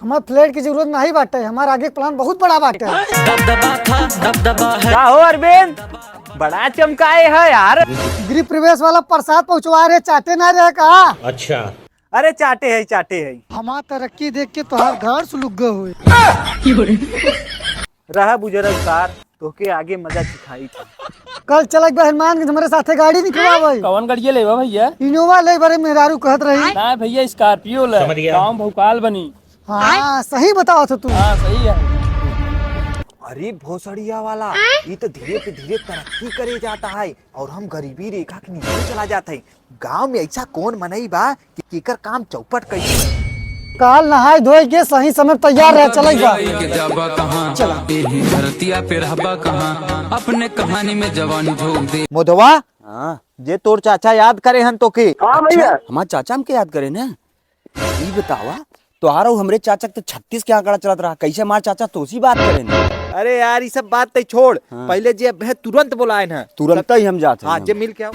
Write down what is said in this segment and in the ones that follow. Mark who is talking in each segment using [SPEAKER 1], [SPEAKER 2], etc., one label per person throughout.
[SPEAKER 1] हमारे फ्लैट की जरूरत नहीं बाटे, हमारा आगे प्लान बहुत बड़ा बाटे।
[SPEAKER 2] क्या हो अरविंद, बड़ा चमकाए है यार।
[SPEAKER 1] गृह प्रवेश वाला प्रसाद पहुंचवा रहे, चाटे ना रहे कहा।
[SPEAKER 2] अच्छा, अरे चाटे है चाटे है।
[SPEAKER 1] हमार तरक्की देख के तोहार घर सुलग हुए।
[SPEAKER 2] रहा बुजुर्ग कार तो के आगे मजा सिखाई था।
[SPEAKER 1] कल चलक बा हनुमानगंज, हमारे साथे गाड़ी निकलवा भाई।
[SPEAKER 3] कौन गाड़िया लेवा भैया?
[SPEAKER 1] इनोवा ले बड़े मेहरारू कहत रही।
[SPEAKER 3] ना भैया स्कॉर्पियो ले, गाँव भोकाल बनी।
[SPEAKER 1] हाँ सही बताओ तो तू।
[SPEAKER 3] हाँ सही है।
[SPEAKER 2] अरे भोसड़िया वाला, ये तो धीरे पे धीरे तरक्की करे जाता है और हम गरीबी रेखा के नीचे चला जाता है। गांव में ऐसा कौन मनई बा कि केकर काम चौपट कई।
[SPEAKER 1] काल नहाय धोए के सही समय तैयार रह चलक बा।
[SPEAKER 4] अपने कहानी में जवानी झोंक दे।
[SPEAKER 2] मोधवा, हाँ जे तोर चाचा याद करे हन तो के।
[SPEAKER 5] हाँ भैया,
[SPEAKER 4] हमारे चाचा हमके याद करे ना। ये बतावा तोहारा हमरे चाचा तो 36 के आंकड़ा चलत रहा, कैसे हमारे चाचा तो उसी बात करे ना।
[SPEAKER 2] अरे यार ये सब बात तय छोड़, पहले जे है तुरंत बुलाए ना।
[SPEAKER 4] तुरंत ही हम जाते
[SPEAKER 2] हाँ जे मिल के आओ।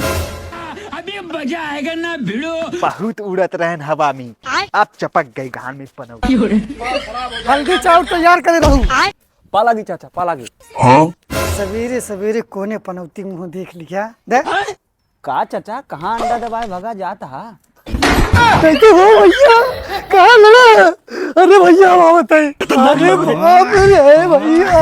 [SPEAKER 4] अभी मजा आएगा ना भिड़ो।
[SPEAKER 2] बहुत उड़त रहन हवा में, अब चपक गई घान में पनौती।
[SPEAKER 1] हल्दी चाउर तैयार करे रहू।
[SPEAKER 4] पाला गी चाचा, पाला गी।
[SPEAKER 1] सवेरे सवेरे कोने पनौती मुंह देख लिया दे।
[SPEAKER 4] का चाचा कहाँ अंडा दबाए भगा जाता है?
[SPEAKER 1] कैसे हो भैया, कहाँ लड़ा? अरे भैया वो बताइए। अरे बाप रे भैया।